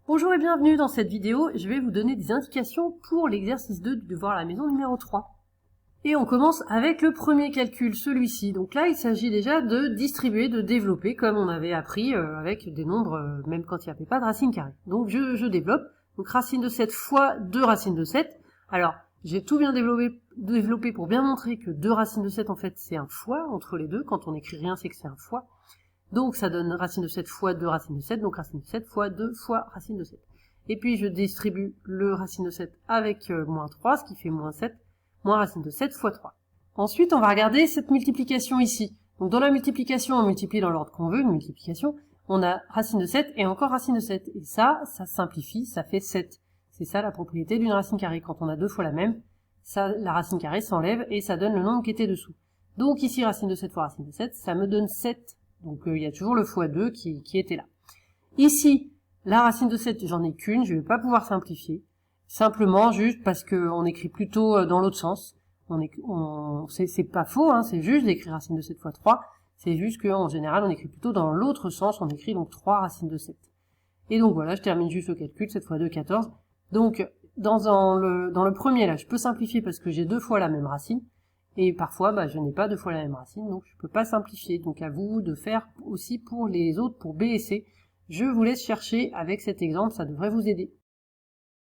Bonjour et bienvenue dans cette vidéo, je vais vous donner des indications pour l'exercice 2 du devoir à la maison numéro 3. Et on commence avec le premier calcul, celui-ci. Donc là, il s'agit déjà de distribuer, de développer, comme on avait appris avec des nombres, même quand il n'y avait pas de racine carrée. Donc je développe, donc racine de 7 fois 2 racines de 7. Alors, j'ai tout bien développé pour bien montrer que 2 racines de 7, en fait, c'est un fois entre les deux. Quand on n'écrit rien, c'est que c'est un fois. Donc ça donne racine de 7 fois 2 racines de 7, donc racine de 7 fois 2 fois racine de 7. Et puis je distribue le racine de 7 avec moins 3, ce qui fait moins 7, moins racine de 7 fois 3. Ensuite, on va regarder cette multiplication ici. Donc dans la multiplication, on multiplie dans l'ordre qu'on veut, une multiplication. On a racine de 7 et encore racine de 7. Et ça simplifie, ça fait 7. C'est ça la propriété d'une racine carrée. Quand on a deux fois la même, ça, la racine carrée s'enlève et ça donne le nombre qui était dessous. Donc ici, racine de 7 fois racine de 7, ça me donne 7. Donc il y a toujours le x2 qui était là. Ici, la racine de 7, j'en ai qu'une, je ne vais pas pouvoir simplifier. Simplement juste parce qu'on écrit plutôt dans l'autre sens. C'est pas faux, hein, c'est juste d'écrire racine de 7 fois 3. C'est juste qu'en général, on écrit plutôt dans l'autre sens, on écrit donc 3 racines de 7. Et donc voilà, je termine juste le calcul, 7 fois 2, 14. Donc dans le premier là, je peux simplifier parce que j'ai deux fois la même racine. Et parfois, je n'ai pas deux fois la même racine, donc je ne peux pas simplifier. Donc à vous de faire aussi pour les autres, pour B et C. Je vous laisse chercher avec cet exemple, ça devrait vous aider.